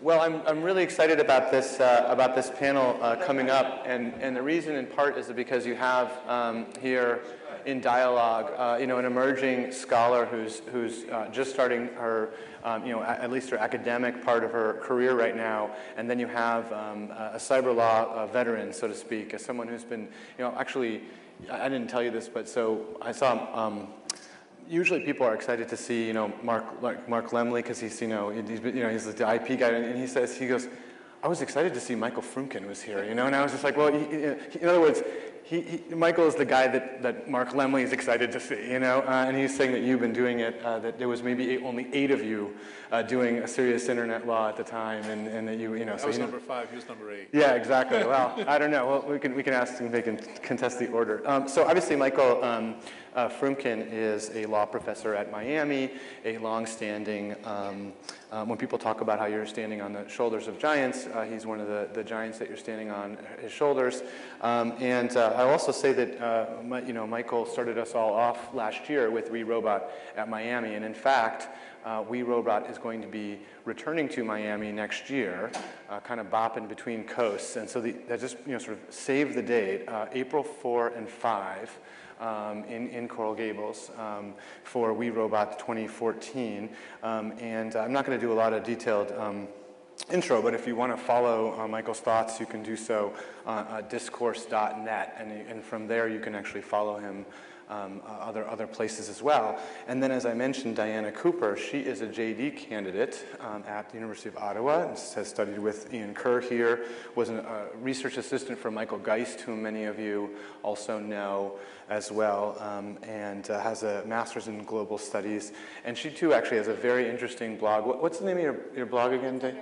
Well, I'm really excited about this panel coming up, and the reason in part is because you have here in dialogue, an emerging scholar who's just starting her, at least her academic part of her career right now, and then you have a cyber law veteran, so to speak, as someone who's been, actually, I didn't tell you this, but so I saw. Usually people are excited to see, Mark Lemley, because he's the IP guy, and he goes, I was excited to see Michael Frumkin was here, and I was just like, well, in other words, Michael is the guy that Mark Lemley is excited to see, and he's saying that you've been doing it, that there was maybe only 8 of you doing a serious internet law at the time, and that you. I was number 5, he was number 8. Yeah, exactly. Well, I don't know. Well, we can ask them, they can contest the order. So obviously, Michael Frumkin is a law professor at Miami, a long-standing. When people talk about how you're standing on the shoulders of giants, he's one of the giants that you're standing on his shoulders. And I'll also say that Michael started us all off last year with WeRobot at Miami, and in fact, WeRobot is going to be returning to Miami next year, kind of bopping between coasts, and so that just sort of saved the date, April 4 and 5. In Coral Gables for WeRobot 2014. And I'm not going to do a lot of detailed intro, but if you want to follow Michael's thoughts, you can do so on discourse.net, and from there you can actually follow him other places as well. And then, as I mentioned, Marina Cooper, she is a JD candidate at the University of Ottawa, and has studied with Ian Kerr here, was a research assistant for Michael Geist, whom many of you also know as well, and has a master's in global studies. And she too actually has a very interesting blog. What's the name of your blog again, Dave?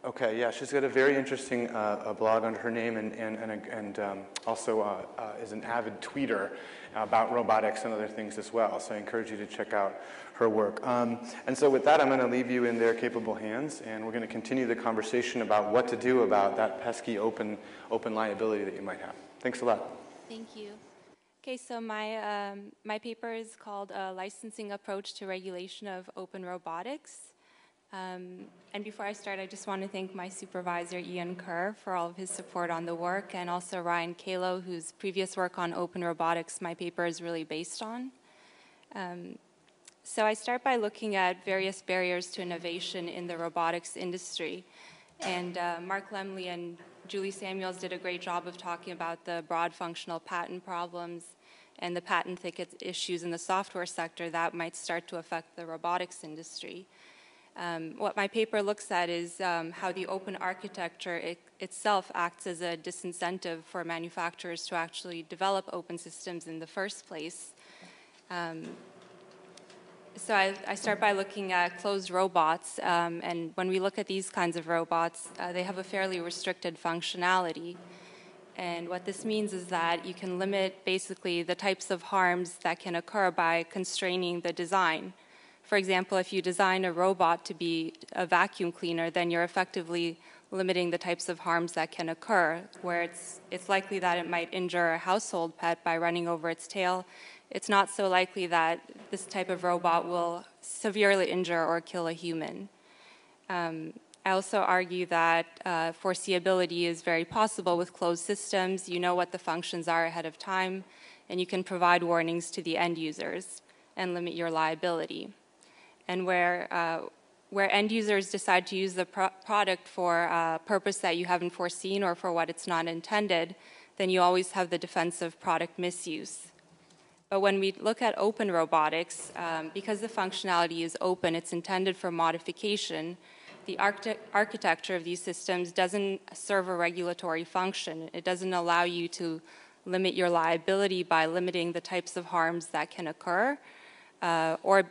Okay, yeah, she's got a very interesting blog under her name, and also is an avid tweeter about robotics and other things as well. So I encourage you to check out her work. And so with that, I'm going to leave you in their capable hands, and we're going to continue the conversation about what to do about that pesky open liability that you might have. Thanks a lot. Thank you. Okay, so my paper is called A Licensing Approach to Regulation of Open Robotics. And before I start, I just want to thank my supervisor, Ian Kerr, for all of his support on the work, and also Ryan Kalo, whose previous work on open robotics my paper is really based on. So I start by looking at various barriers to innovation in the robotics industry. And Mark Lemley and Julie Samuels did a great job of talking about the broad functional patent problems and the patent thicket issues in the software sector that might start to affect the robotics industry. What my paper looks at is how the open architecture itself acts as a disincentive for manufacturers to actually develop open systems in the first place. So I start by looking at closed robots, and when we look at these kinds of robots, they have a fairly restricted functionality. And what this means is that you can limit basically the types of harms that can occur by constraining the design. For example, if you design a robot to be a vacuum cleaner, then you're effectively limiting the types of harms that can occur, where it's likely that it might injure a household pet by running over its tail. It's not so likely that this type of robot will severely injure or kill a human. I also argue that foreseeability is very possible with closed systems. You know what the functions are ahead of time, and you can provide warnings to the end users and limit your liability. And where end users decide to use the product for a purpose that you haven't foreseen or for what it's not intended, then you always have the defense of product misuse. But when we look at open robotics, because the functionality is open, it's intended for modification, the architecture of these systems doesn't serve a regulatory function. It doesn't allow you to limit your liability by limiting the types of harms that can occur, or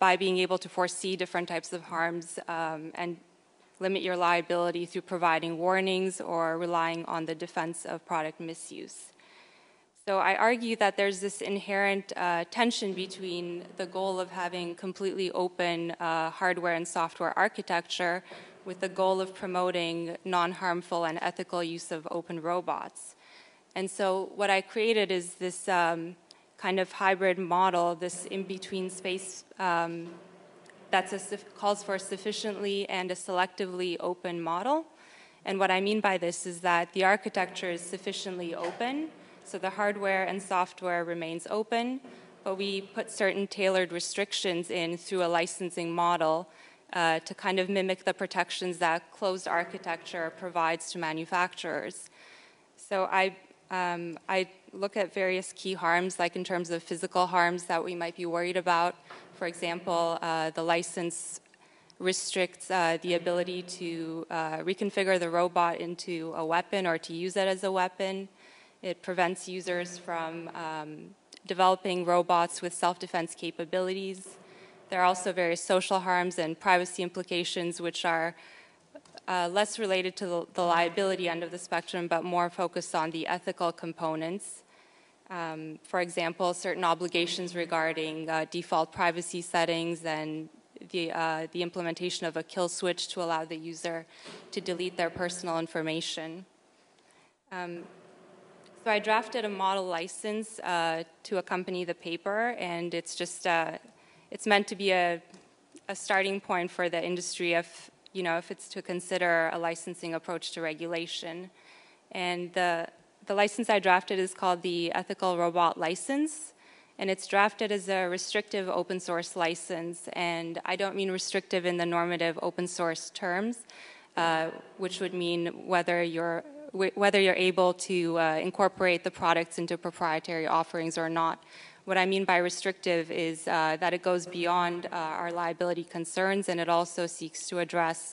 by being able to foresee different types of harms and limit your liability through providing warnings or relying on the defense of product misuse. So I argue that there's this inherent tension between the goal of having completely open hardware and software architecture with the goal of promoting non-harmful and ethical use of open robots. And so what I created is this kind of hybrid model, this in-between space calls for a sufficiently and a selectively open model. And what I mean by this is that the architecture is sufficiently open, so the hardware and software remains open, but we put certain tailored restrictions in through a licensing model to kind of mimic the protections that closed architecture provides to manufacturers. So I look at various key harms, like in terms of physical harms that we might be worried about. For example, the license restricts the ability to reconfigure the robot into a weapon or to use it as a weapon. It prevents users from developing robots with self-defense capabilities. There are also various social harms and privacy implications, which are less related to the liability end of the spectrum, but more focused on the ethical components. For example, certain obligations regarding default privacy settings and the implementation of a kill switch to allow the user to delete their personal information. So I drafted a model license to accompany the paper, and it's just it's meant to be a starting point for the industry if it's to consider a licensing approach to regulation. And the license I drafted is called the Ethical Robot License, and it's drafted as a restrictive open source license. And I don't mean restrictive in the normative open source terms, which would mean whether you're able to incorporate the products into proprietary offerings or not. What I mean by restrictive is that it goes beyond our liability concerns, and it also seeks to address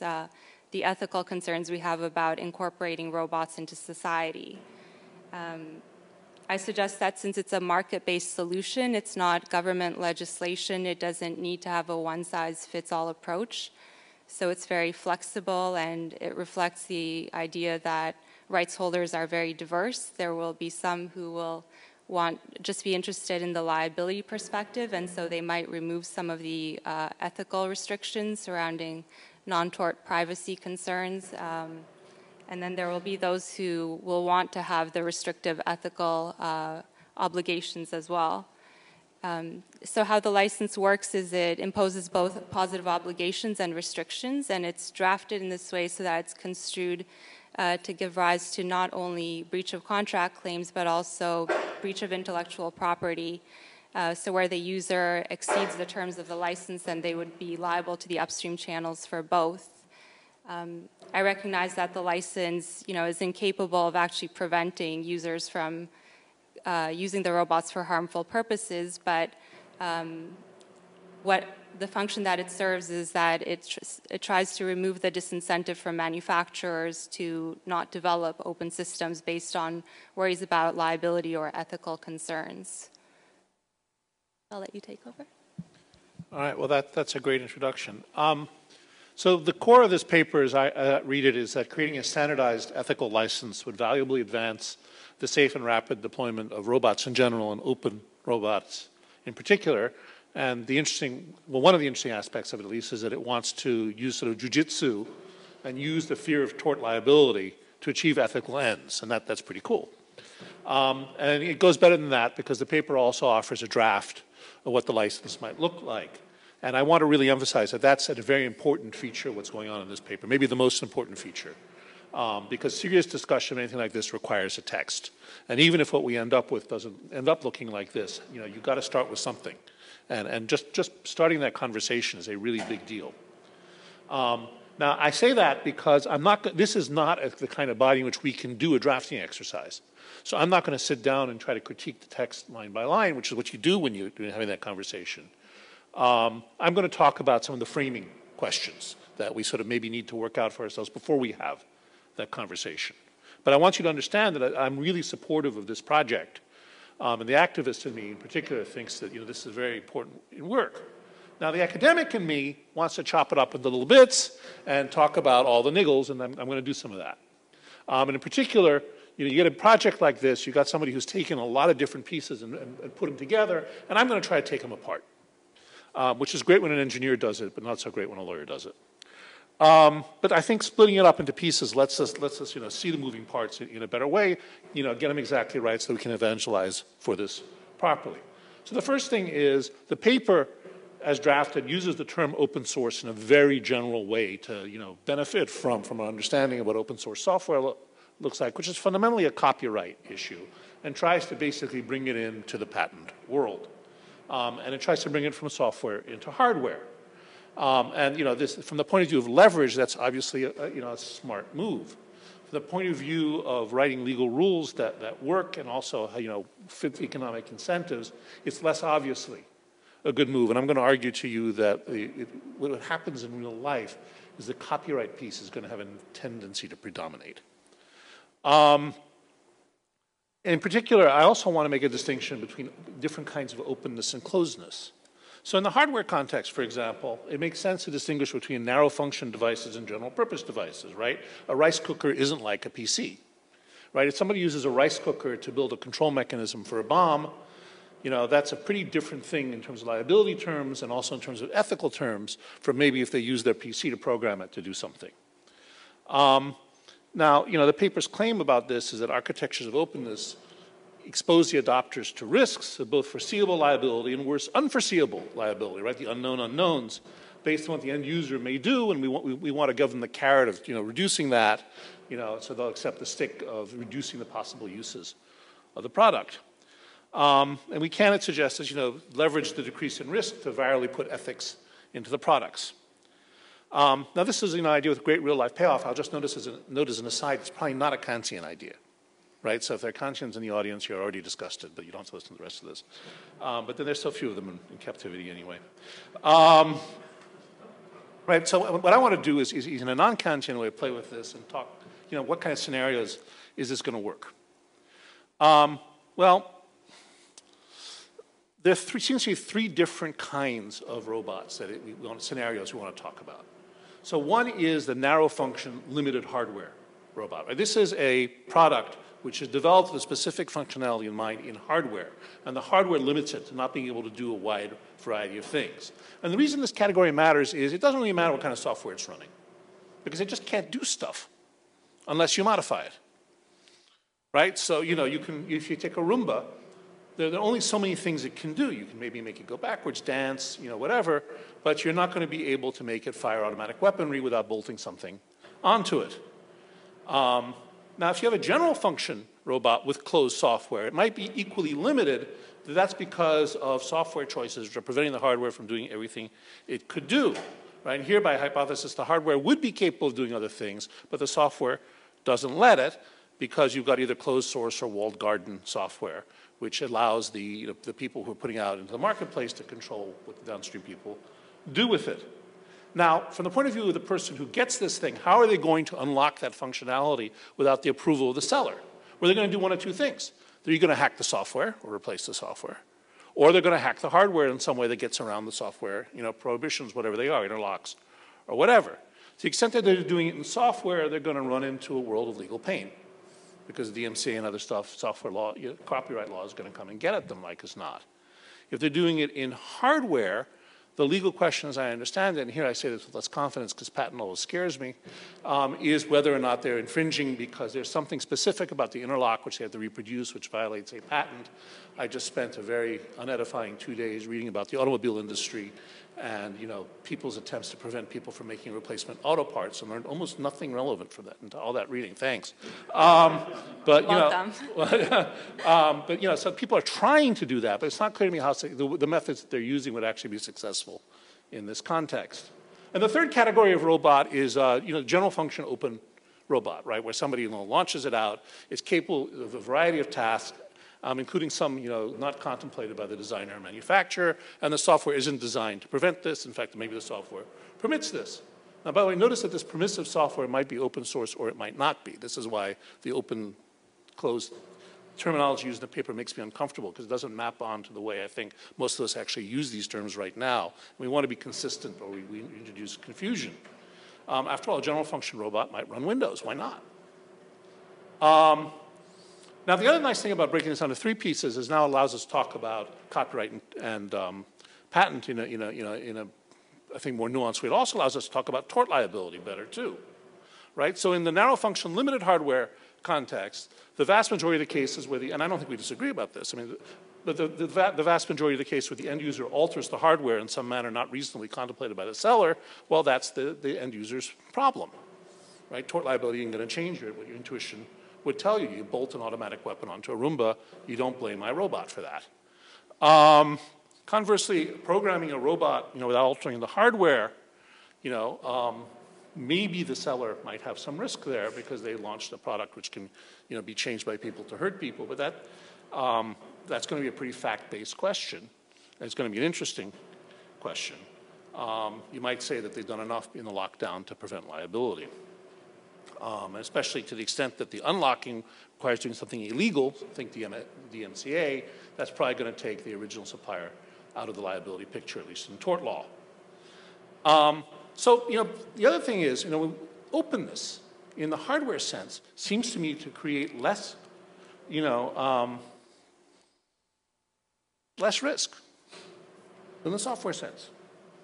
the ethical concerns we have about incorporating robots into society. I suggest that since it's a market-based solution, it's not government legislation, it doesn't need to have a one-size-fits-all approach. So it's very flexible, and it reflects the idea that rights holders are very diverse. There will be some who will just be interested in the liability perspective, and so they might remove some of the ethical restrictions surrounding non-tort privacy concerns. And then there will be those who will want to have the restrictive ethical obligations as well. So how the license works is it imposes both positive obligations and restrictions, and it's drafted in this way so that it's construed to give rise to not only breach of contract claims, but also breach of intellectual property. So where the user exceeds the terms of the license, then they would be liable to the upstream channels for both. I recognize that the license, is incapable of actually preventing users from using the robots for harmful purposes, but what the function that it serves is that it tries to remove the disincentive from manufacturers to not develop open systems based on worries about liability or ethical concerns. I'll let you take over. All right, well, that's a great introduction. So the core of this paper, as I read it, is that creating a standardized ethical license would valuably advance the safe and rapid deployment of robots in general and open robots in particular. And one of the interesting aspects of it, at least, is that it wants to use sort of jujitsu and use the fear of tort liability to achieve ethical ends, and that's pretty cool. And it goes better than that because the paper also offers a draft of what the license might look like. And I want to really emphasize that that's a very important feature of what's going on in this paper, maybe the most important feature. Because serious discussion of anything like this requires a text. And even if what we end up with doesn't end up looking like this, you've got to start with something. And just starting that conversation is a really big deal. Now, I say that because this is not the kind of body in which we can do a drafting exercise. So I'm not going to sit down and try to critique the text line by line, which is what you do when you're having that conversation. I'm going to talk about some of the framing questions that we sort of maybe need to work out for ourselves before we have that conversation. But I want you to understand that I'm really supportive of this project. And the activist in me in particular thinks that this is very important work. Now the academic in me wants to chop it up into little bits and talk about all the niggles, and I'm going to do some of that. And in particular, you get a project like this, you've got somebody who's taken a lot of different pieces and put them together, and I'm going to try to take them apart. Which is great when an engineer does it, but not so great when a lawyer does it. But I think splitting it up into pieces lets us see the moving parts in a better way, get them exactly right so we can evangelize for this properly. So the first thing is the paper as drafted, uses the term open source in a very general way to, benefit from an understanding of what open source software looks like, which is fundamentally a copyright issue, and tries to basically bring it into the patent world. And it tries to bring it from software into hardware. And this, from the point of view of leverage, that's obviously a smart move. From the point of view of writing legal rules that work and also fit economic incentives, it's less obviously a good move. And I'm going to argue to you that what happens in real life is the copyright piece is going to have a tendency to predominate. In particular, I also want to make a distinction between different kinds of openness and closedness. So in the hardware context, for example, it makes sense to distinguish between narrow function devices and general purpose devices, right? A rice cooker isn't like a PC, right? If somebody uses a rice cooker to build a control mechanism for a bomb, that's a pretty different thing in terms of liability terms and also in terms of ethical terms from maybe if they use their PC to program it to do something. Now, the paper's claim about this is that architectures of openness expose the adopters to risks of both foreseeable liability and worse, unforeseeable liability, right? The unknown unknowns based on what the end user may do, and we want to give them the carrot of, reducing that, so they'll accept the stick of reducing the possible uses of the product. And we can, it suggests, leverage the decrease in risk to virally put ethics into the products. Now, this is an idea with great real-life payoff. I'll just note as an aside, it's probably not a Kantian idea, right? So if there are Kantians in the audience, you're already disgusted, but you don't have to listen to the rest of this. But then there's so few of them in captivity anyway. Right, so what I want to do is in a non-Kantian way, play with this and talk, what kind of scenarios is this going to work? Well, there seems to be three different kinds of robots scenarios we want to talk about. So one is the narrow function limited hardware robot. Right? This is a product which is developed with a specific functionality in mind in hardware, and the hardware limits it to not being able to do a wide variety of things. And the reason this category matters is it doesn't really matter what kind of software it's running, because it just can't do stuff unless you modify it. Right? So, you can, if you take a Roomba, there are only so many things it can do. You can maybe make it go backwards, dance, whatever, but you're not going to be able to make it fire automatic weaponry without bolting something onto it. Now, if you have a general function robot with closed software, it might be equally limited. That's because of software choices which are preventing the hardware from doing everything it could do. Right? And here, by hypothesis, the hardware would be capable of doing other things, but the software doesn't let it because you've got either closed source or walled garden software, which allows the people who are putting out into the marketplace to control what the downstream people do with it. Now, from the point of view of the person who gets this thing, how are they going to unlock that functionality without the approval of the seller? Well, they're going to do one of two things. They're going to hack the software or replace the software, or they're going to hack the hardware in some way that gets around the software, prohibitions, whatever they are, interlocks, or whatever. To the extent that they're doing it in software, they're going to run into a world of legal pain, because DMCA and other stuff, software law, copyright law is going to come and get at them like as not. If they're doing it in hardware, the legal question, as I understand it, and here I say this with less confidence because patent law scares me, is whether or not they're infringing because there's something specific about the interlock which they have to reproduce, which violates a patent. I just spent a very unedifying 2 days reading about the automobile industry and people's attempts to prevent people from making replacement auto parts, and learned almost nothing relevant from that into all that reading. Thanks. But so people are trying to do that, but it's not clear to me how the methods that they're using would actually be successful in this context. And the third category of robot is general function open robot, right, where somebody launches it out. It's capable of a variety of tasks, including some not contemplated by the designer or manufacturer, and the software isn't designed to prevent this. In fact, maybe the software permits this. Now, by the way, notice that this permissive software might be open source or it might not be. This is why the open, closed terminology used in the paper makes me uncomfortable, because it doesn't map onto the way I think most of us actually use these terms right now. We want to be consistent, or we introduce confusion. After all, a general function robot might run Windows. Why not? Now, the other nice thing about breaking this down to three pieces is now allows us to talk about copyright and patent in a I think more nuanced way. It also allows us to talk about tort liability better too, right? So in the narrow function limited hardware context, the vast majority of the cases where and I don't think we disagree about this, I mean, but the vast majority of the case where the end user alters the hardware in some manner not reasonably contemplated by the seller, well, that's the end user's problem, right? Tort liability isn't going to change what your intuition would tell you. You bolt an automatic weapon onto a Roomba, you don't blame my robot for that. Conversely, programming a robot, without altering the hardware, maybe the seller might have some risk there because they launched a product which can, be changed by people to hurt people. But that's going to be a pretty fact-based question. And it's going to be an interesting question. You might say that they've done enough in the lockdown to prevent liability. Especially to the extent that the unlocking requires doing something illegal, think DMCA, that's probably going to take the original supplier out of the liability picture, at least in tort law. So, the other thing is, openness in the hardware sense seems to me to create less, less risk than the software sense.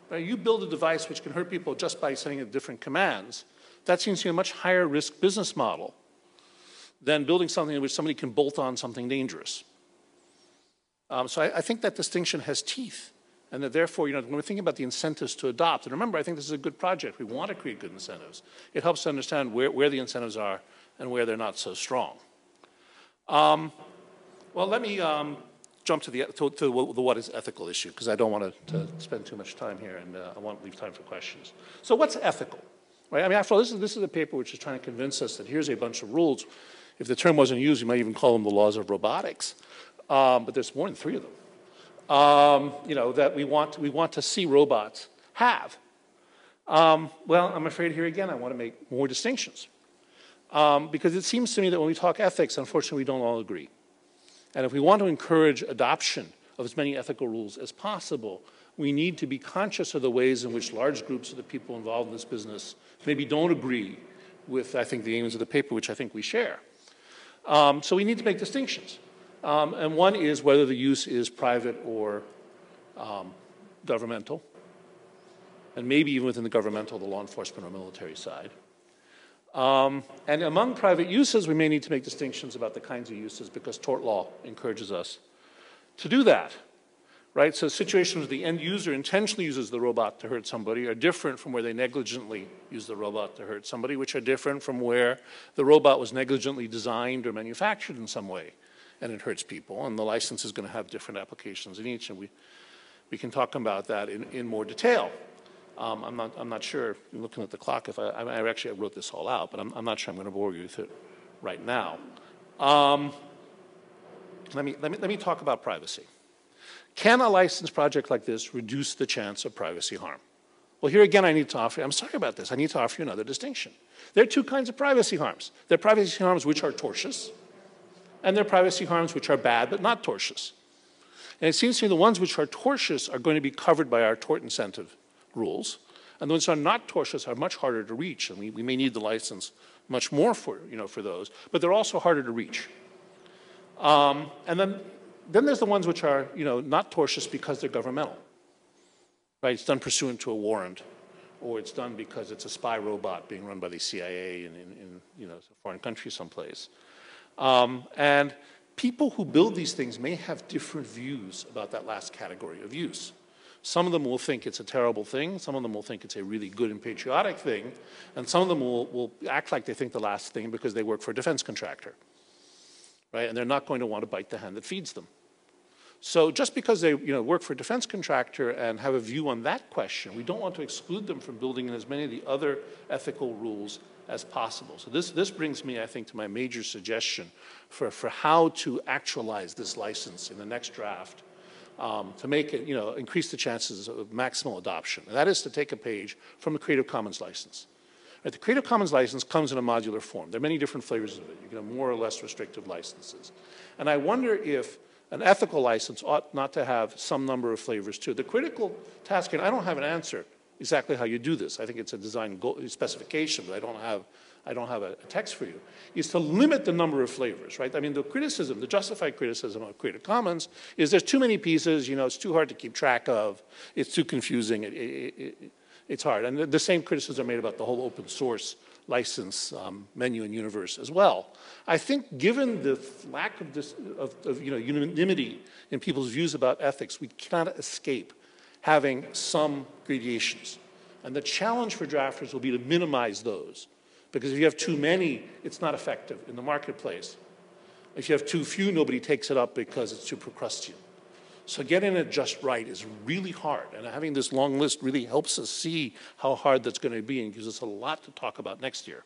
Right? You build a device which can hurt people just by sending it different commands. That seems to be a much higher risk business model than building something in which somebody can bolt on something dangerous. So I think that distinction has teeth, and that therefore, when we're thinking about the incentives to adopt, and remember, I think this is a good project. We want to create good incentives. It helps to understand where the incentives are and where they're not so strong. Well, let me jump to the what is ethical issue, because I don't want to spend too much time here, and I want to leave time for questions. So what's ethical? Right? I mean, after all, this is a paper which is trying to convince us that here's a bunch of rules. If the term wasn't used, you might even call them the laws of robotics. But there's more than 3 of them. That we want to see robots have. Well, I'm afraid here again I want to make more distinctions. Because it seems to me that when we talk ethics, unfortunately, we don't all agree. And if we want to encourage adoption of as many ethical rules as possible, we need to be conscious of the ways in which large groups of the people involved in this business maybe don't agree with, I think, the aims of the paper, which I think we share. So we need to make distinctions. And one is whether the use is private or governmental, and maybe even within the governmental, the law enforcement or military side. And among private uses, we may need to make distinctions about the kinds of uses because tort law encourages us to do that. Right? So situations where the end user intentionally uses the robot to hurt somebody are different from where they negligently use the robot to hurt somebody, which are different from where the robot was negligently designed or manufactured in some way and it hurts people. And the license is going to have different applications in each, and we can talk about that in more detail. I'm not sure, looking at the clock, if I actually wrote this all out, but I'm not sure I'm going to bore you with it right now. Let me talk about privacy. Can a license project like this reduce the chance of privacy harm? Well, here again, I need to offer, I'm sorry about this, I need to offer you another distinction. There are 2 kinds of privacy harms. There are privacy harms which are tortious, and there are privacy harms which are bad but not tortious. And it seems to me the ones which are tortious are going to be covered by our tort incentive rules, and the ones that are not tortious are much harder to reach, and we may need the license much more for those, but they're also harder to reach. And then there's the ones which are, not tortious because they're governmental. Right? It's done pursuant to a warrant, or it's done because it's a spy robot being run by the CIA in a foreign country someplace. And people who build these things may have different views about that last category of use. Some of them will think it's a terrible thing, some of them will think it's a really good and patriotic thing, and some of them will act like they think the last thing because they work for a defense contractor. Right? And they're not going to want to bite the hand that feeds them. So just because they work for a defense contractor and have a view on that question, we don't want to exclude them from building in as many of the other ethical rules as possible. So this brings me, I think, to my major suggestion for how to actualize this license in the next draft to make it, increase the chances of maximal adoption. And that is to take a page from the Creative Commons license. Right, the Creative Commons license comes in a modular form. There are many different flavors of it. You can have more or less restrictive licenses. And I wonder if an ethical license ought not to have some number of flavors too. The critical task, and I don't have an answer exactly how you do this. I think it's a design specification, but I don't have a text for you, is to limit the number of flavors, right? I mean, the justified criticism of Creative Commons is there's too many pieces, it's too hard to keep track of, it's too confusing, it's hard. And the same criticisms are made about the whole open source license menu and universe as well. I think given the lack of, unanimity in people's views about ethics, we cannot escape having some gradations. And the challenge for drafters will be to minimize those. Because if you have too many, it's not effective in the marketplace. If you have too few, nobody takes it up because it's too Procrustean. So getting it just right is really hard. And having this long list really helps us see how hard that's going to be and gives us a lot to talk about next year.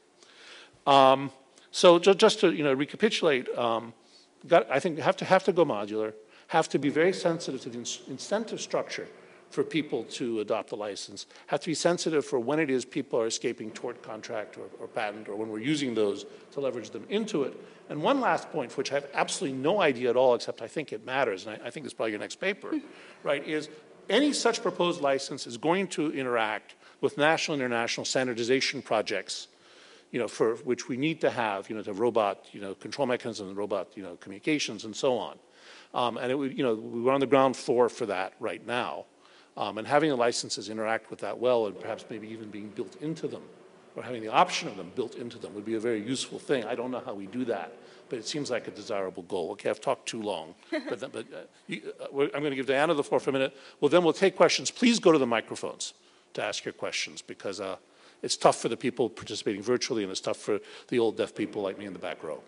So just to recapitulate, I think have to go modular, have to be very sensitive to the incentive structure for people to adopt the license, have to be sensitive for when it is people are escaping tort contract or patent, or when we're using those to leverage them into it. And one last point, for which I have absolutely no idea at all, except I think it matters, and I think this is probably your next paper, right, is any such proposed license is going to interact with national and international standardization projects, for which we need to have, the robot, control mechanisms, robot, communications, and so on. And it would, we're on the ground floor for that right now. And having the licenses interact with that well, and perhaps maybe even being built into them, or having the option of them built into them, would be a very useful thing. I don't know how we do that, but it seems like a desirable goal. Okay, I've talked too long, but I'm going to give Diana the floor for a minute. Well, then we'll take questions. Please go to the microphones to ask your questions, because it's tough for the people participating virtually, and it's tough for the old deaf people like me in the back row.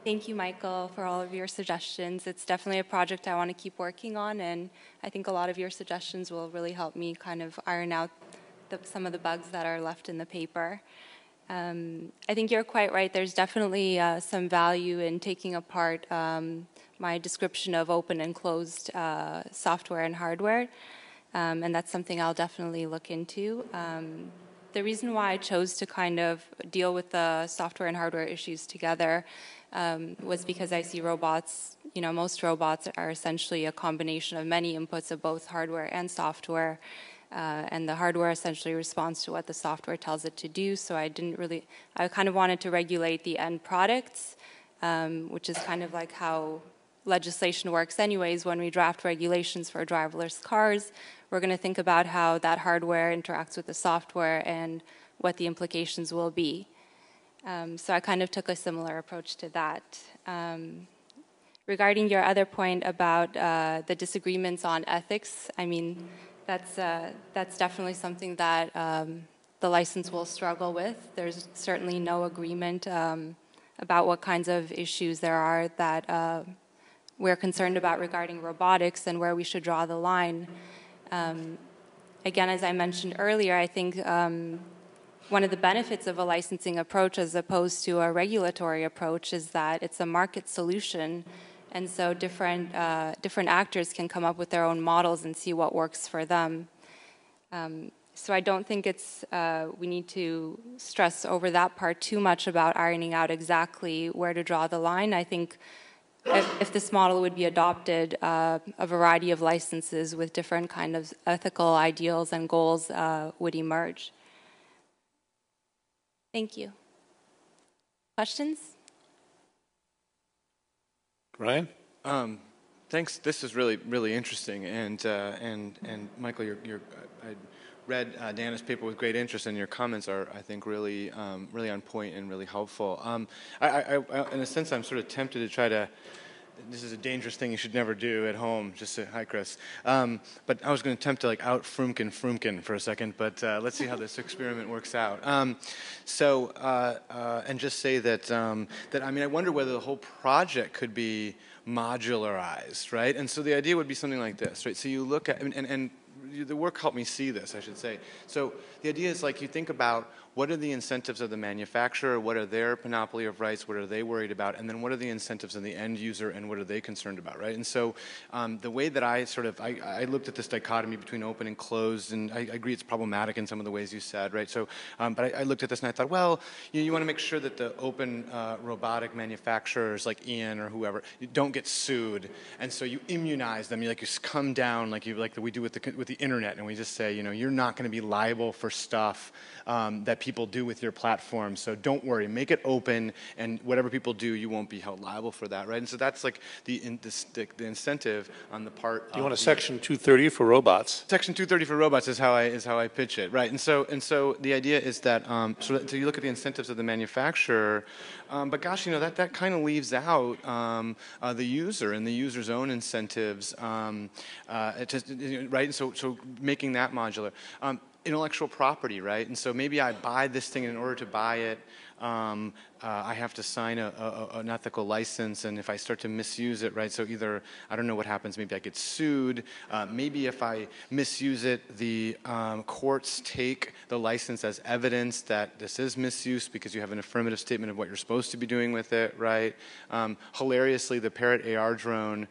Thank you, Michael, for all of your suggestions. It's definitely a project I want to keep working on, and I think a lot of your suggestions will really help me kind of iron out some of the bugs that are left in the paper. I think you're quite right. There's definitely some value in taking apart my description of open and closed software and hardware, and that's something I'll definitely look into. The reason why I chose to kind of deal with the software and hardware issues together was because I see robots, most robots are essentially a combination of many inputs of both hardware and software, and the hardware essentially responds to what the software tells it to do, so I kind of wanted to regulate the end products, which is kind of like how legislation works anyways. When we draft regulations for driverless cars, we're going to think about how that hardware interacts with the software and what the implications will be. So I kind of took a similar approach to that. Regarding your other point about the disagreements on ethics, I mean, that's definitely something that the license will struggle with. There's certainly no agreement about what kinds of issues there are that we're concerned about regarding robotics and where we should draw the line. Again, as I mentioned earlier, I think one of the benefits of a licensing approach as opposed to a regulatory approach is that it's a market solution, and so different actors can come up with their own models and see what works for them. So I don't think we need to stress over that part too much about ironing out exactly where to draw the line. I think if this model would be adopted, a variety of licenses with different kind of ethical ideals and goals would emerge. Thank you. Questions? Ryan? Thanks. This is really, really interesting. And Michael, I read Diana's paper with great interest, and your comments are, I think, really, really on point and really helpful. I, in a sense, I'm sort of tempted to try to. This is a dangerous thing you should never do at home. Just say, hi, Chris. But I was going to attempt to out Frumkin for a second, but let's see how this experiment works out. And just say that I mean, I wonder whether the whole project could be modularized, right? And so the idea would be something like this, right? So you look at, and the work helped me see this, I should say. So the idea is you think about what are the incentives of the manufacturer, what are their panoply of rights, what are they worried about, and then what are the incentives of the end user and what are they concerned about, right? And so the way that I I looked at this dichotomy between open and closed, and I agree it's problematic in some of the ways you said, right? So, but I looked at this and I thought, well, you want to make sure that the open robotic manufacturers like Ian or whoever don't get sued, and so you immunize them. You come down like we do with the internet, and we just say, you're not going to be liable for stuff that people do with your platform. So don't worry, make it open, and whatever people do, you won't be held liable for that, right? And so that's like the incentive on the part. You want a Section 230 for robots? Section 230 for robots is how I pitch it, right? And so the idea is that so you look at the incentives of the manufacturer, but gosh, that kind of leaves out the user and the user's own incentives, right? And so making that modular. Intellectual property, right? And so maybe I buy this thing, and in order to buy it, I have to sign an ethical license, and if I start to misuse it, right? So either, I don't know what happens, maybe I get sued. Maybe if I misuse it, the courts take the license as evidence that this is misuse because you have an affirmative statement of what you're supposed to be doing with it, right? Hilariously, the Parrot AR drone,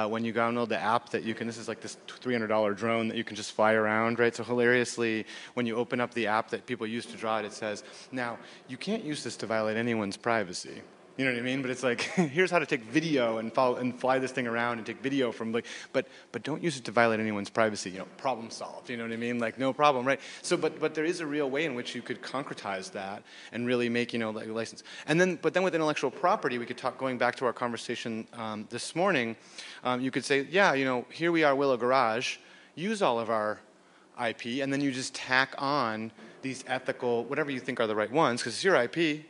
when you download the app that you can, this is like this $300 drone that you can just fly around, right? So hilariously, when you open up the app that people use to draw it, it says, now, you can't use this to violate anyone's privacy. You know what I mean? But it's like, here's how to take video and fly this thing around and take video from, like, but don't use it to violate anyone's privacy. Problem solved. You know what I mean? Like, no problem, right? So, but there is a real way in which you could concretize that and really make, like a license. But then with intellectual property, we could talk, going back to our conversation this morning, you could say, yeah, here we are, Willow Garage, use all of our IP, and then you just tack on these ethical, whatever you think are the right ones, because it's your IP,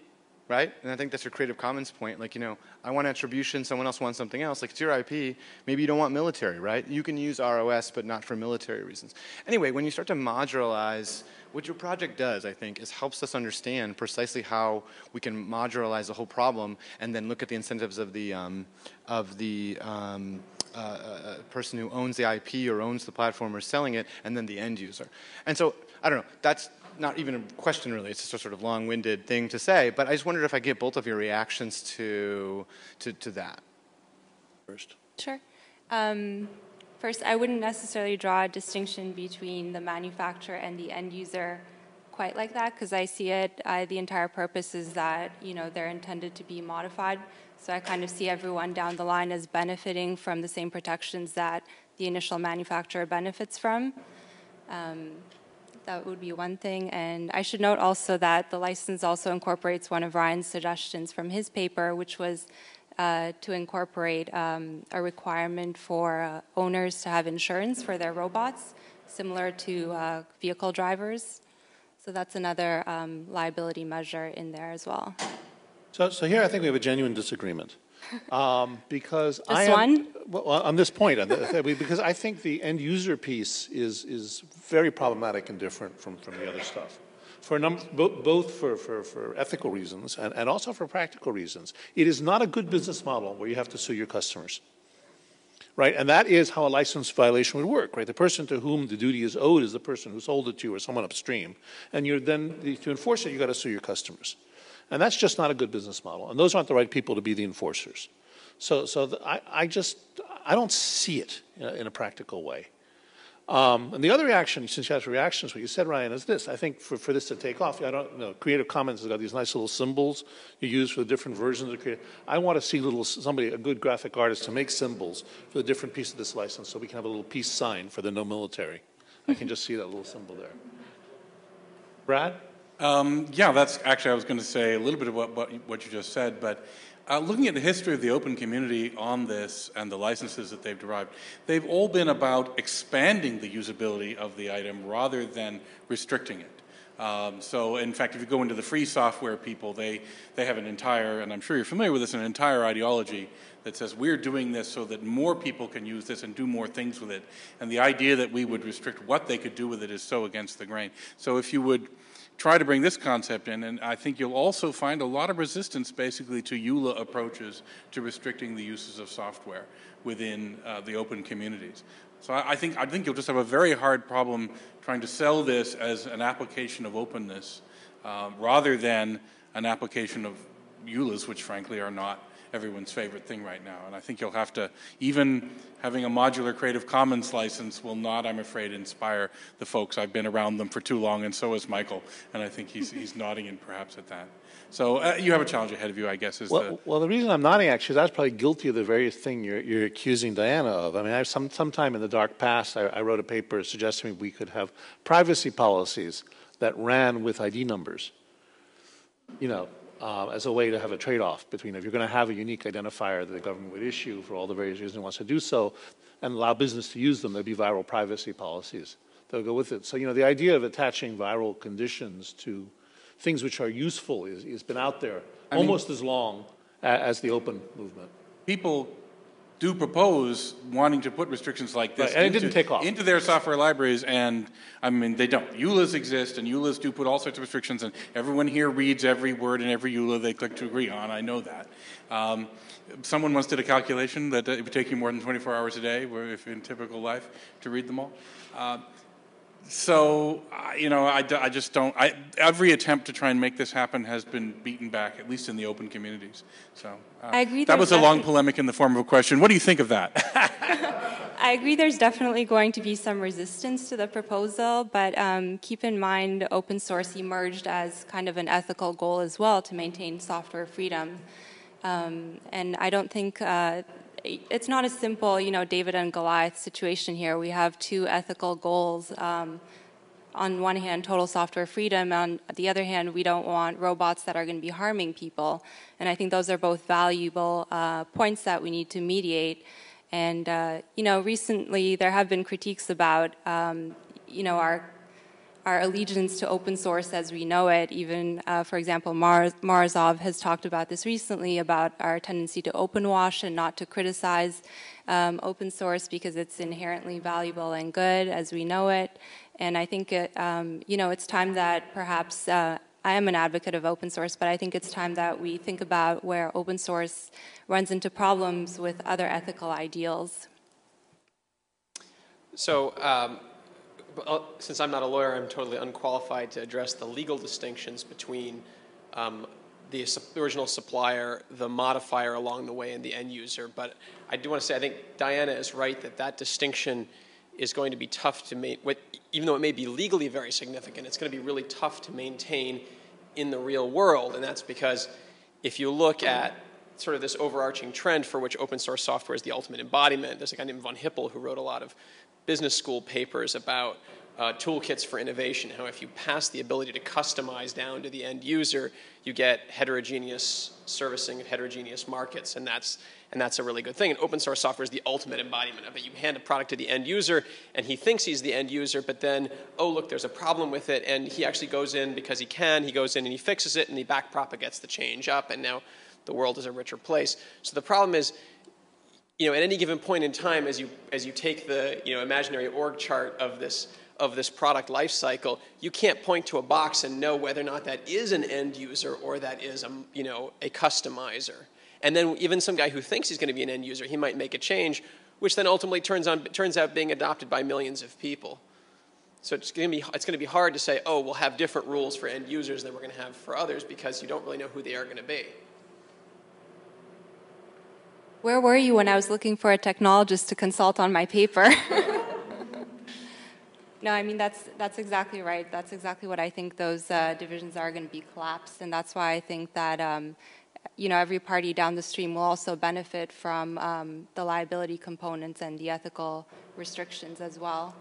right? And I think that's your Creative Commons point. Like, I want attribution, someone else wants something else. Like, it's your IP. Maybe you don't want military, right? You can use ROS, but not for military reasons. Anyway, when you start to modularize, what your project does, I think, is helps us understand precisely how we can modularize the whole problem and then look at the incentives of the person who owns the IP or owns the platform or selling it, and then the end user. And so, I don't know, that's not even a question really, it's just a sort of long-winded thing to say, but I just wondered if I get both of your reactions to that. First. Sure. First, I wouldn't necessarily draw a distinction between the manufacturer and the end user quite like that, because I see it, the entire purpose is that, they're intended to be modified. So I kind of see everyone down the line as benefiting from the same protections that the initial manufacturer benefits from. That would be one thing. And I should note also that the license also incorporates one of Ryan's suggestions from his paper, which was to incorporate a requirement for owners to have insurance for their robots, similar to vehicle drivers. So that's another liability measure in there as well. So here I think we have a genuine disagreement. Because on this point, because I think the end user piece is very problematic and different from the other stuff, for both for ethical reasons and also for practical reasons. It is not a good business model where you have to sue your customers, right? And that is how a license violation would work, right? The person to whom the duty is owed is the person who sold it to you or someone upstream, and you're then to enforce it, you got to sue your customers. And that's just not a good business model. And those aren't the right people to be the enforcers. So I don't see it in a practical way. And the other reaction, since you have reactions, what you said, Ryan, is this. I think for this to take off, I don't know, Creative Commons has got these nice little symbols you use for the different versions of Creative. I want to see a good graphic artist to make symbols for the different piece of this license so we can have a little peace sign for the no military. I can just see that little symbol there. Brad? Yeah, that's actually, I was going to say a little bit about what you just said, but looking at the history of the open community on this and the licenses that they've derived, they've all been about expanding the usability of the item rather than restricting it. So, in fact, if you go into the free software people, they have an entire, and I'm sure you're familiar with this, an entire ideology that says we're doing this so that more people can use this and do more things with it. And the idea that we would restrict what they could do with it is so against the grain. So if you would try to bring this concept in, and I think you'll also find a lot of resistance basically to EULA approaches to restricting the uses of software within the open communities. So I think you'll just have a very hard problem trying to sell this as an application of openness rather than an application of EULAs, which frankly are not everyone's favorite thing right now. And I think you'll have to, even having a modular Creative Commons license will not, I'm afraid, inspire the folks. I've been around them for too long, and so has Michael, and I think he's nodding in perhaps at that. So you have a challenge ahead of you, I guess. Well, the reason I'm nodding, actually, is I was probably guilty of the very thing you're accusing Diana of. I mean, sometime in the dark past, I wrote a paper suggesting we could have privacy policies that ran with ID numbers, you know, as a way to have a trade-off between if you're going to have a unique identifier that the government would issue for all the various reasons it wants to do so and allow business to use them, there'd be viral privacy policies that would go with it. So, you know, the idea of attaching viral conditions to things which are useful has been out there almost as long as the open movement. People do propose wanting to put restrictions like this and it didn't take off. into their software libraries, and I mean, they don't. EULAs exist, and EULAs do put all sorts of restrictions, and everyone here reads every word in every EULA they click to agree on. I know that. Someone once did a calculation that it would take you more than 24 hours a day, if in typical life, to read them all. So, you know, I just don't. Every attempt to try and make this happen has been beaten back, at least in the open communities. So, I agree. That was a long polemic in the form of a question. What do you think of that? I agree there's definitely going to be some resistance to the proposal, but keep in mind open source emerged as kind of an ethical goal as well to maintain software freedom. And I don't think it's not a simple, you know, David and Goliath situation here. We have two ethical goals. On one hand, total software freedom. On the other hand, we don't want robots that are going to be harming people. And I think those are both valuable points that we need to mediate. And, you know, recently there have been critiques about, you know, our allegiance to open source as we know it. Even, for example, Morozov has talked about this recently, about our tendency to open wash and not to criticize open source because it's inherently valuable and good as we know it. And I think, you know, it's time that perhaps, I am an advocate of open source, but I think it's time that we think about where open source runs into problems with other ethical ideals. So, since I'm not a lawyer, I'm totally unqualified to address the legal distinctions between the original supplier, the modifier along the way, and the end user. But I do want to say I think Diana is right that distinction is going to be tough to maintain. Even though it may be legally very significant, it's going to be really tough to maintain in the real world. And that's because if you look at sort of this overarching trend for which open source software is the ultimate embodiment, there's a guy named von Hippel who wrote a lot of business school papers about toolkits for innovation, how if you pass the ability to customize down to the end user, you get heterogeneous servicing of heterogeneous markets, and that's a really good thing. And open source software is the ultimate embodiment of it. You hand a product to the end user, and he thinks he's the end user, but then, oh, look, there's a problem with it, and he actually goes in because he can. He goes in and he fixes it, and he backpropagates the change up, and now the world is a richer place. So the problem is, you know, at any given point in time, as you take the, you know, imaginary org chart of this product life cycle, you can't point to a box and know whether or not that is an end user or that is a customizer. And then even some guy who thinks he's going to be an end user, he might make a change, which then ultimately turns out being adopted by millions of people. So it's going to be hard to say, oh, we'll have different rules for end users than we're going to have for others because you don't really know who they are going to be. Where were you when I was looking for a technologist to consult on my paper? No, I mean, that's exactly right. That's exactly what I think those divisions are going to be collapsed. And that's why I think that, you know, every party down the stream will also benefit from the liability components and the ethical restrictions as well.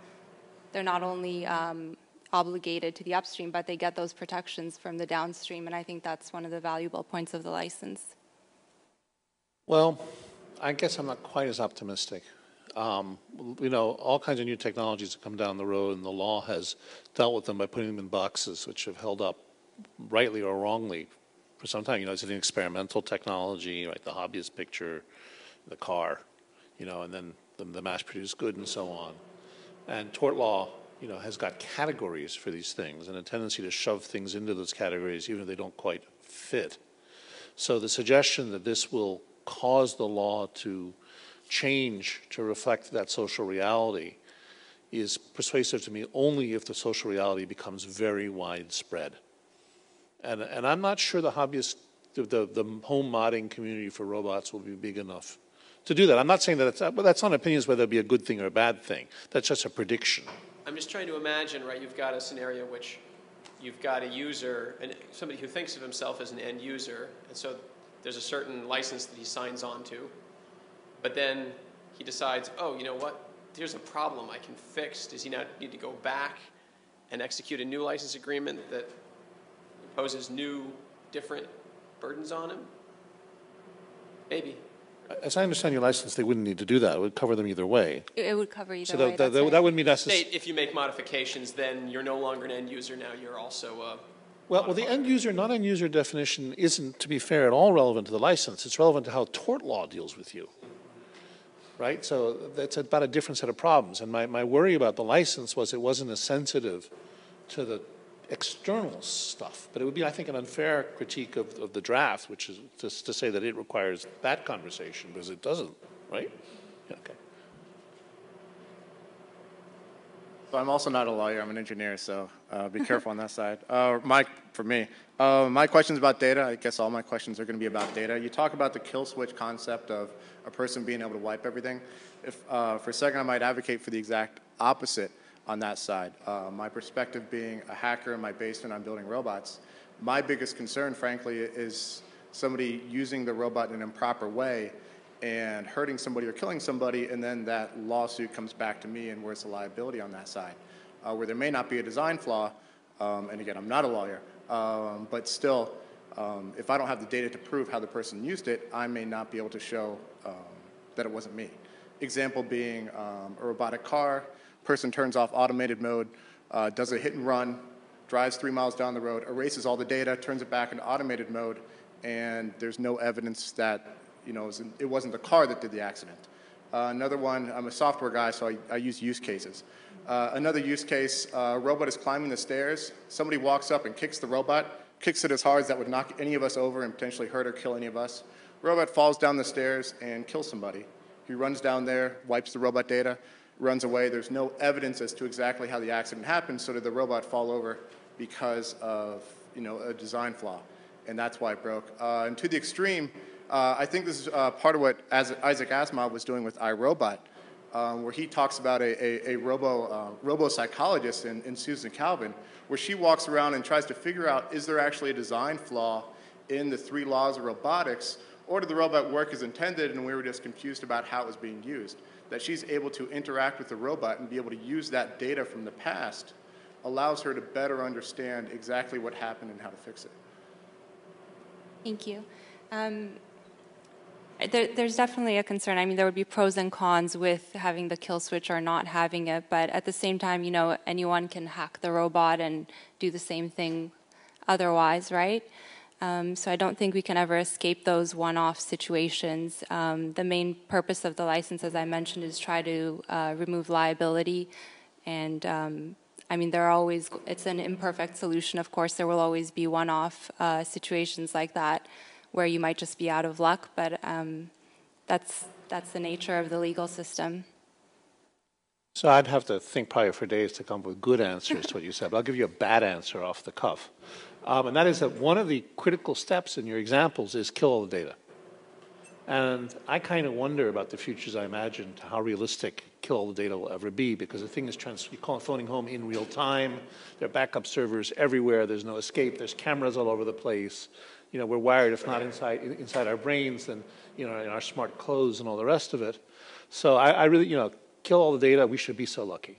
They're not only obligated to the upstream, but they get those protections from the downstream. And I think that's one of the valuable points of the license. Well, I guess I'm not quite as optimistic. You know, all kinds of new technologies have come down the road, and the law has dealt with them by putting them in boxes, which have held up, rightly or wrongly, for some time. You know, it's an experimental technology, right? The hobbyist picture, the car, you know, and then the mass-produced good and so on. And tort law, you know, has got categories for these things and a tendency to shove things into those categories even if they don't quite fit. So the suggestion that this will cause the law to change to reflect that social reality is persuasive to me only if the social reality becomes very widespread. And I'm not sure the hobbyist, the home modding community for robots will be big enough to do that. I'm not saying that but that's not opinions whether it be a good thing or a bad thing. That's just a prediction. I'm just trying to imagine, right, you've got a scenario which you've got a user, and somebody who thinks of himself as an end user, and so there's a certain license that he signs on to, but then he decides, oh, you know what, there's a problem I can fix. Does he now need to go back and execute a new license agreement that imposes new, different burdens on him? Maybe. As I understand your license, they wouldn't need to do that. It would cover them either way. It would cover either So way. that wouldn't be necessary. State, if you make modifications, then you're no longer an end user. Now you're also Well, the end user, non-end user definition isn't, to be fair, at all relevant to the license. It's relevant to how tort law deals with you, right? So that's about a different set of problems. And my worry about the license was it wasn't as sensitive to the external stuff. But it would be, I think, an unfair critique of the draft, which is just to say that it requires that conversation, because it doesn't, right? Yeah, okay. So I'm also not a lawyer. I'm an engineer, so be careful on that side. For me, my question's about data. I guess all my questions are going to be about data. You talk about the kill switch concept of a person being able to wipe everything. If for a second, I might advocate for the exact opposite on that side. My perspective being a hacker in my basement, I'm building robots. My biggest concern, frankly, is somebody using the robot in an improper way and hurting somebody or killing somebody, and then that lawsuit comes back to me, and where's the liability on that side? Where there may not be a design flaw, and again, I'm not a lawyer, but still, if I don't have the data to prove how the person used it, I may not be able to show that it wasn't me. Example being a robotic car, person turns off automated mode, does a hit and run, drives 3 miles down the road, erases all the data, turns it back into automated mode, and there's no evidence that it wasn't the car that did the accident. Another one, I'm a software guy, so I use use cases. Another use case, a robot is climbing the stairs, somebody walks up and kicks the robot, kicks it as hard as that would knock any of us over and potentially hurt or kill any of us. Robot falls down the stairs and kills somebody. He runs down there, wipes the robot data, runs away. There's no evidence as to exactly how the accident happened, so did the robot fall over because of a design flaw, and that's why it broke. And to the extreme, I think this is part of what Isaac Asimov was doing with iRobot, where he talks about a robo-psychologist in Susan Calvin, where she walks around and tries to figure out, is there actually a design flaw in the 3 laws of robotics, or did the robot work as intended and we were just confused about how it was being used? That she's able to interact with the robot and be able to use that data from the past allows her to better understand exactly what happened and how to fix it. Thank you. There's definitely a concern. I mean, there would be pros and cons with having the kill switch or not having it, but at the same time, anyone can hack the robot and do the same thing otherwise, right? So I don't think we can ever escape those one-off situations. The main purpose of the license, as I mentioned, is try to remove liability. And I mean, it's an imperfect solution. Of course, there will always be one-off situations like that where you might just be out of luck, but that's the nature of the legal system. So I'd have to think probably for days to come up with good answers to what you said, but I'll give you a bad answer off the cuff. And that is that one of the critical steps in your examples is kill all the data. And I kind of wonder about the futures I imagine to how realistic kill all the data will ever be, because the thing is, you call it phoning home in real time. There are backup servers everywhere. There's no escape. There's cameras all over the place. We're wired, if not inside our brains, then in our smart clothes and all the rest of it. So I really, kill all the data. We should be so lucky.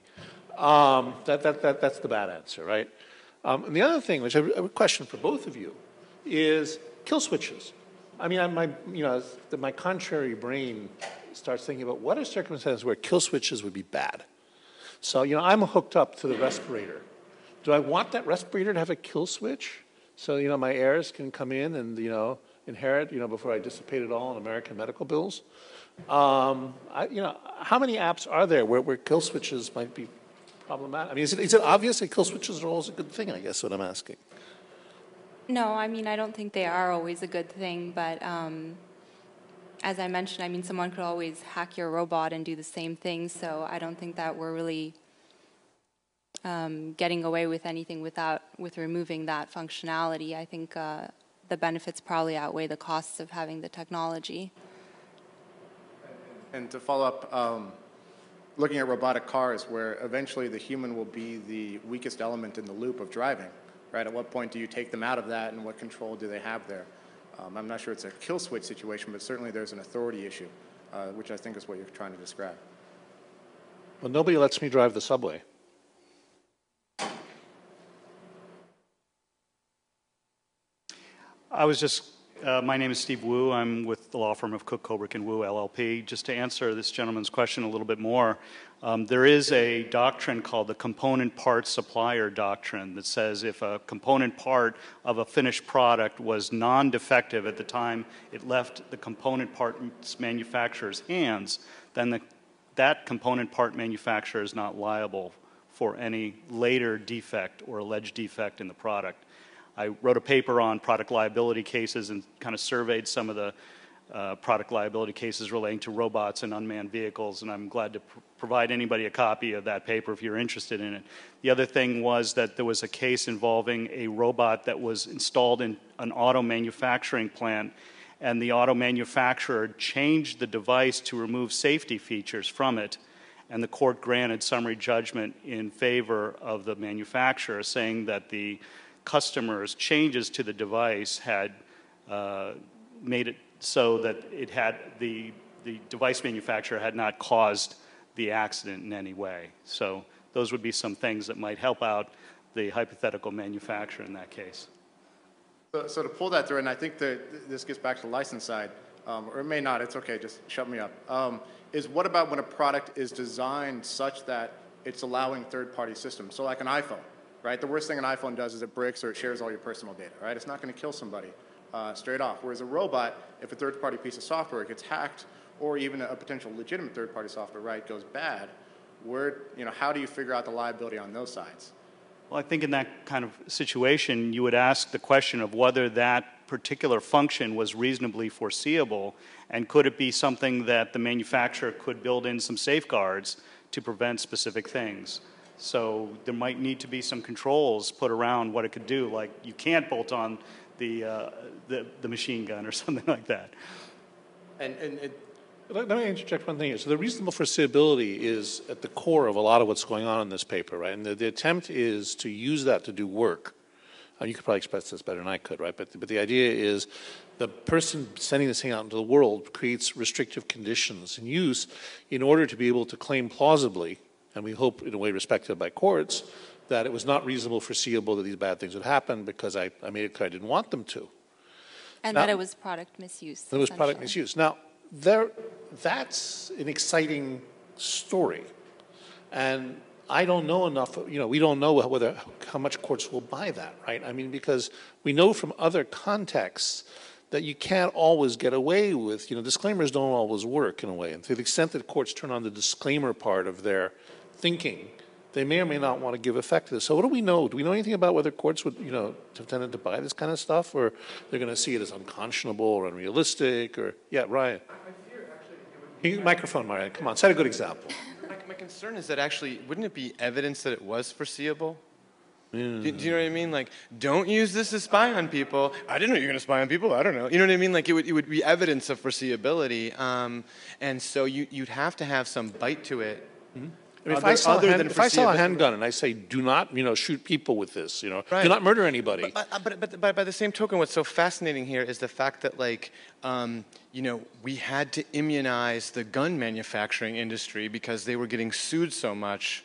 That's the bad answer, right? And the other thing, which I have a question for both of you, is kill switches. I mean, my contrary brain starts thinking about what are circumstances where kill switches would be bad. So, I'm hooked up to the respirator. Do I want that respirator to have a kill switch? So, my heirs can come in and, inherit, before I dissipate it all on American medical bills. How many apps are there where kill switches might be problematic? I mean, is it obvious that kill switches are always a good thing, I guess, what I'm asking? No, I mean, I don't think they are always a good thing, but as I mentioned, I mean, someone could always hack your robot and do the same thing, so I don't think that we're really getting away with anything with removing that functionality. I think the benefits probably outweigh the costs of having the technology. And to follow up, looking at robotic cars, where eventually the human will be the weakest element in the loop of driving, right? At what point do you take them out of that, and what control do they have there? I'm not sure it's a kill switch situation, but certainly there's an authority issue, which I think is what you're trying to describe. Well, nobody lets me drive the subway. I was just, my name is Steve Wu. I'm with the law firm of Cook, Colbrick & Wu, LLP. Just to answer this gentleman's question a little bit more, there is a doctrine called the component part supplier doctrine that says if a component part of a finished product was non-defective at the time it left the component parts manufacturer's hands, then that component part manufacturer is not liable for any later defect or alleged defect in the product. I wrote a paper on product liability cases and kind of surveyed some of the product liability cases relating to robots and unmanned vehicles, and I'm glad to provide anybody a copy of that paper if you're interested in it. The other thing was that there was a case involving a robot that was installed in an auto manufacturing plant, and the auto manufacturer changed the device to remove safety features from it, and the court granted summary judgment in favor of the manufacturer, saying that the customer's changes to the device had made it so that it had the device manufacturer had not caused the accident in any way. So those would be some things that might help out the hypothetical manufacturer in that case. So to pull that through, and I think that this gets back to the license side, or it may not, it's okay, just shut me up, is what about when a product is designed such that it's allowing third-party systems? So like an iPhone, right? The worst thing an iPhone does is it breaks or it shares all your personal data, right? It's not going to kill somebody straight off. Whereas a robot, if a third-party piece of software gets hacked, or even a potential legitimate third-party software, right, goes bad, how do you figure out the liability on those sides? Well, I think in that kind of situation, you would ask the question of whether that particular function was reasonably foreseeable, and could it be something that the manufacturer could build in some safeguards to prevent specific things. So there might need to be some controls put around what it could do, like you can't bolt on the machine gun or something like that. Let me interject one thing here. So the reasonable foreseeability is at the core of a lot of what's going on in this paper, right? And the attempt is to use that to do work. You could probably express this better than I could, right? But the idea is the person sending this thing out into the world creates restrictive conditions in use in order to be able to claim plausibly, and we hope in a way respected by courts, that it was not reasonable foreseeable that these bad things would happen because I made it clear I didn't want them to. And now, that it was product misuse. It was product misuse. Now, that's an exciting story. And I don't know enough, we don't know how much courts will buy that, right? I mean, because we know from other contexts that you can't always get away with, disclaimers don't always work in a way. And to the extent that courts turn on the disclaimer part of their thinking, they may or may not want to give effect to this. So what do we know? Do we know anything about whether courts would, have tended to buy this kind of stuff, or they're going to see it as unconscionable or unrealistic, or, yeah, Ryan. I fear actually Microphone, Ryan, come on, set a good example. My concern is that actually, wouldn't it be evidence that it was foreseeable? Do you know what I mean? Like, don't use this to spy on people. I didn't know you were going to spy on people. I don't know. You know what I mean? Like, it would be evidence of foreseeability. And so you'd have to have some bite to it. Mm-hmm. I mean, if I saw a handgun and I say, do not, shoot people with this, right. Do not murder anybody. But by the same token, what's so fascinating here is the fact that, like, we had to immunize the gun manufacturing industry because they were getting sued so much.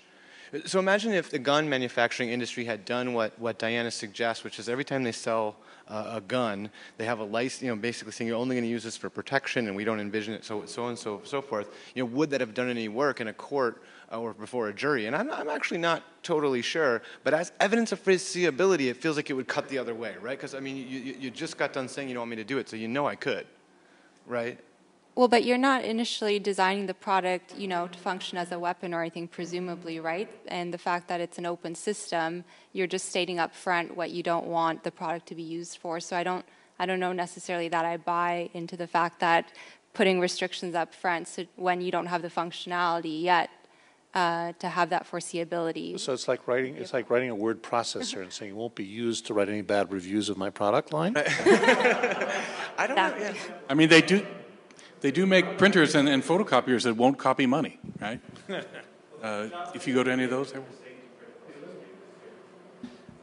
So imagine if the gun manufacturing industry had done what Diana suggests, which is every time they sell a gun, they have a license, basically saying you're only going to use this for protection, and we don't envision it, so on and so forth. Would that have done any work in a court or before a jury? And I'm actually not totally sure, but as evidence of foreseeability, it feels like it would cut the other way, right? Because, I mean, you just got done saying you don't want me to do it, so I could, right? Well, but you're not initially designing the product, to function as a weapon or anything, presumably, right? And the fact that it's an open system, you're just stating up front what you don't want the product to be used for. So I don't know necessarily that I buy into the fact that putting restrictions up front, so when you don't have the functionality yet, to have that foreseeability. So it's like writing a word processor and saying it won't be used to write any bad reviews of my product line. I don't know. Yeah. I mean, they do make printers and photocopiers that won't copy money, right? If you go to any of those.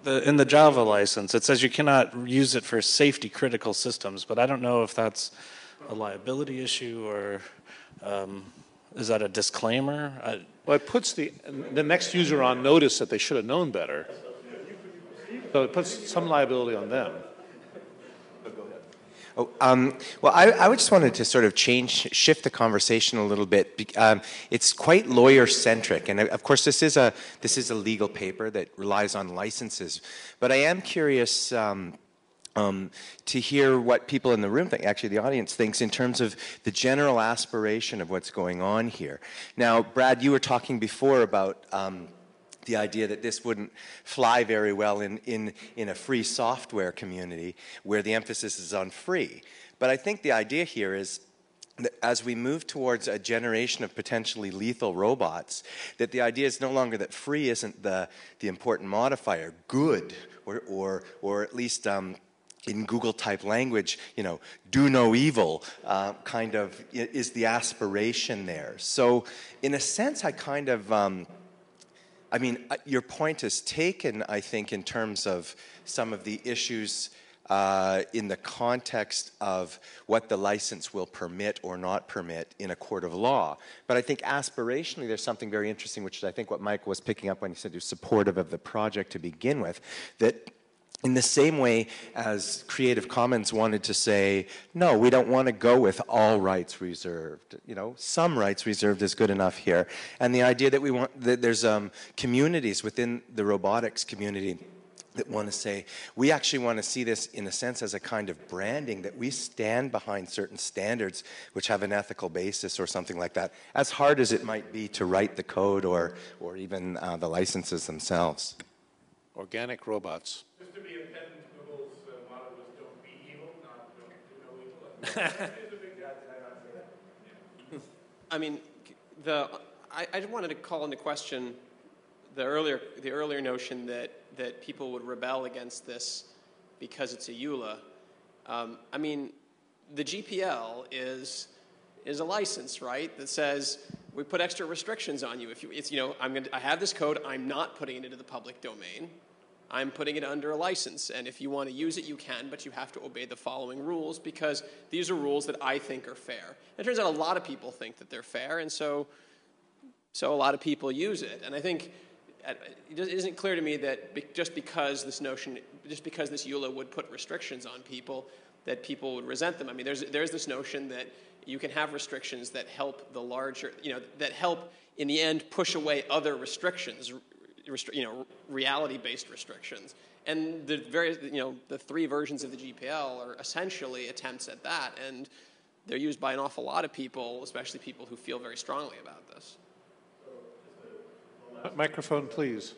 In the Java license, it says you cannot use it for safety critical systems, but I don't know if that's a liability issue or is that a disclaimer? Well, it puts the next user on notice that they should have known better. So it puts some liability on them. Oh, well, I just wanted to sort of shift the conversation a little bit. It's quite lawyer-centric, and of course, this is a legal paper that relies on licenses. But I am curious to hear what people in the room think, actually the audience thinks, in terms of the general aspiration of what's going on here. Now, Brad, you were talking before about the idea that this wouldn't fly very well in a free software community where the emphasis is on free. But I think the idea here is that as we move towards a generation of potentially lethal robots, that the idea is no longer that free isn't the important modifier. Good, or at least in Google-type language, do no evil, kind of is the aspiration there. So in a sense, I kind of... I mean, your point is taken, I think, in terms of some of the issues in the context of what the license will permit or not permit in a court of law. But I think aspirationally there's something very interesting, which is I think what Mike was picking up when he said he was supportive of the project to begin with, that in the same way as Creative Commons wanted to say, no, we don't want to go with all rights reserved. Some rights reserved is good enough here. And the idea that there's communities within the robotics community that want to say, we actually want to see this in a sense as a kind of branding, that we stand behind certain standards which have an ethical basis or something like that, as hard as it might be to write the code or even the licenses themselves. Organic robots. Just to be a pedant, Google's motto was don't be evil, not don't do no evil. I mean, I wanted to call into question the earlier notion that people would rebel against this because it's a EULA. I mean, the GPL is a license, right? That says we put extra restrictions on you. I have this code. I'm not putting it into the public domain. I'm putting it under a license, and if you want to use it, you can, but you have to obey the following rules because these are rules that I think are fair. And it turns out a lot of people think that they're fair, and so a lot of people use it. And I think it isn't clear to me that just because this EULA would put restrictions on people, that people would resent them. I mean, there's this notion that you can have restrictions that help the larger, that help in the end push away other restrictions, reality-based restrictions. And the the three versions of the GPL are essentially attempts at that, and they're used by an awful lot of people, especially people who feel very strongly about this. Microphone, please.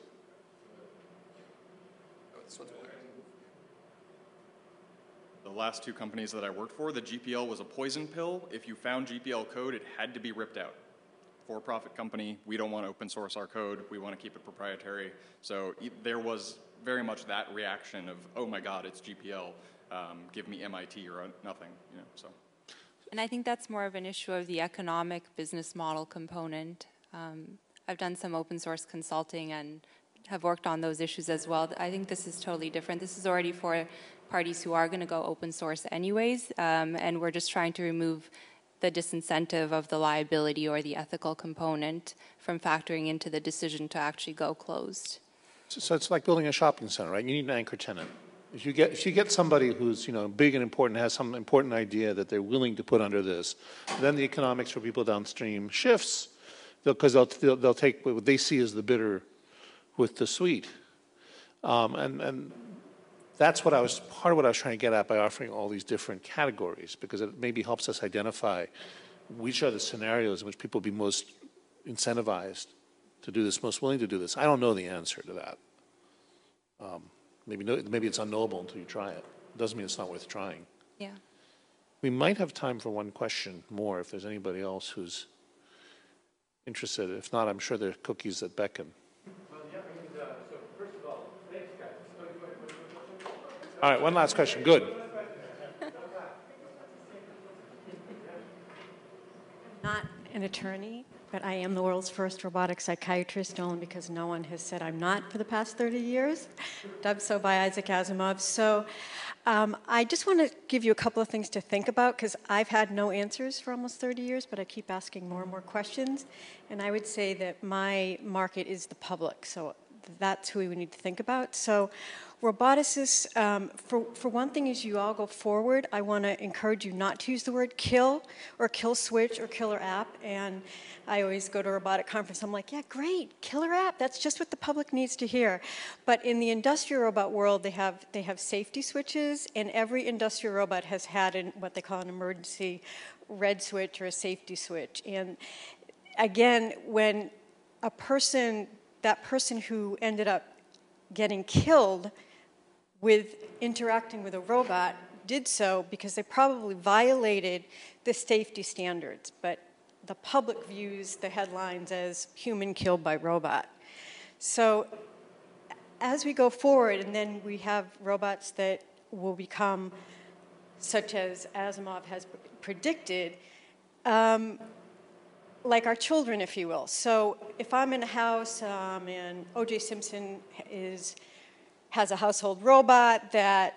The last two companies that I worked for, the GPL was a poison pill. If you found GPL code, it had to be ripped out. For-profit company, we don't want to open source our code. We want to keep it proprietary. So there was very much that reaction of, oh my God, it's GPL. Give me MIT or nothing. So. And I think that's more of an issue of the economic business model component. I've done some open source consulting and have worked on those issues as well. I think this is totally different. This is already for parties who are going to go open source anyways, and we're just trying to remove the disincentive of the liability or the ethical component from factoring into the decision to actually go closed. So it's like building a shopping center, right? You need an anchor tenant. If you get somebody who's big and important, has some important idea that they're willing to put under this, then the economics for people downstream shifts, because they'll take what they see as the bitter with the sweet, and that's part of what I was trying to get at by offering all these different categories, because it maybe helps us identify which are the scenarios in which people would be most incentivized to do this, most willing to do this. I don't know the answer to that. Maybe it's unknowable until you try it. It doesn't mean it's not worth trying. Yeah. We might have time for one question more if there's anybody else who's interested. If not, I'm sure there are cookies that beckon. Well, yeah, so first of all, thanks, guys. All right, one last question. Good. Not an attorney, but I am the world's first robotic psychiatrist, only because no one has said I'm not for the past 30 years, dubbed so by Isaac Asimov. So I just want to give you a couple of things to think about, because I've had no answers for almost 30 years, but I keep asking more and more questions. And I would say that my market is the public. So that's who we need to think about. So roboticists, for one thing, as you all go forward, I want to encourage you not to use the word kill or kill switch or killer app. And I always go to a robotic conference, I'm like, yeah, great, killer app, that's just what the public needs to hear. But in the industrial robot world, they have safety switches, and every industrial robot has had what they call an emergency red switch or a safety switch. And again, when that person who ended up getting killed with interacting with a robot did so because they probably violated the safety standards, but the public views the headlines as human killed by robot. So as we go forward, and then we have robots that will become, such as Asimov has predicted, like our children, if you will. So if I'm in a house and O.J. Simpson has a household robot that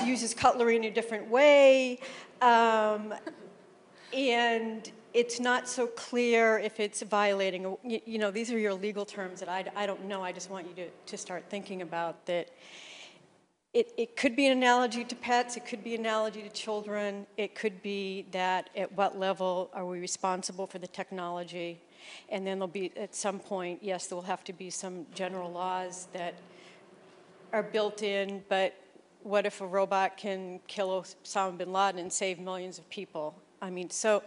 uses cutlery in a different way, and it's not so clear if it's violating, these are your legal terms that I don't know. I just want you to start thinking about that. It could be an analogy to pets. It could be an analogy to children. It could be that at what level are we responsible for the technology? And then there'll be, at some point, yes, there will have to be some general laws that are built in, but what if a robot can kill Osama bin Laden and save millions of people? I mean, so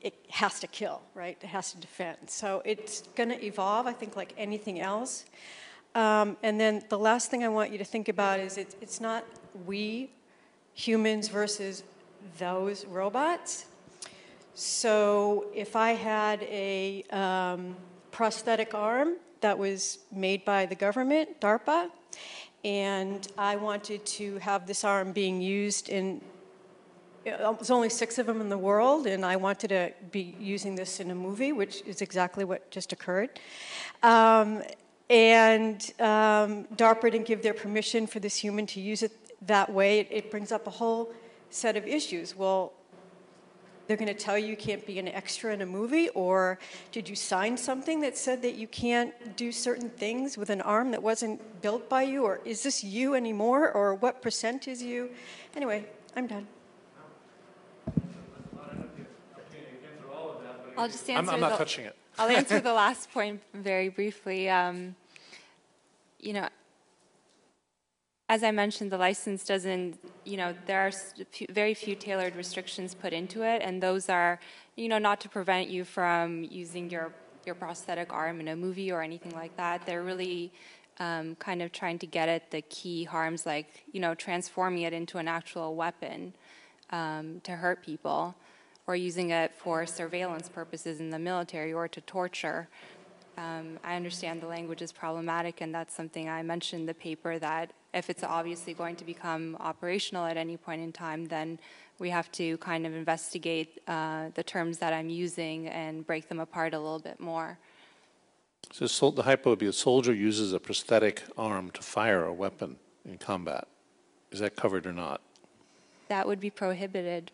it has to kill, right? It has to defend. So it's going to evolve, I think, like anything else. And then the last thing I want you to think about is it's not we, humans, versus those robots. So if I had a prosthetic arm that was made by the government, DARPA, and I wanted to have this arm being used there's only 6 of them in the world, and I wanted to be using this in a movie, which is exactly what just occurred. And DARPA didn't give their permission for this human to use it that way. It brings up a whole set of issues. Well, they're going to tell you can't be an extra in a movie, or did you sign something that said that you can't do certain things with an arm that wasn't built by you, or is this you anymore, or what % is you? Anyway, I'm done. I'll just answer I'm not touching it. I'll answer the last point very briefly. As I mentioned, the license doesn't, there are very few tailored restrictions put into it, and those are, not to prevent you from using your prosthetic arm in a movie or anything like that. They're really kind of trying to get at the key harms, like, transforming it into an actual weapon to hurt people, or using it for surveillance purposes in the military or to torture. I understand the language is problematic, and that's something I mentioned in the paper, that if it's obviously going to become operational at any point in time, then we have to kind of investigate the terms that I'm using and break them apart a little bit more. So the hypo would be a soldier uses a prosthetic arm to fire a weapon in combat. Is that covered or not? That would be prohibited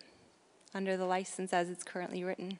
under the license as it's currently written.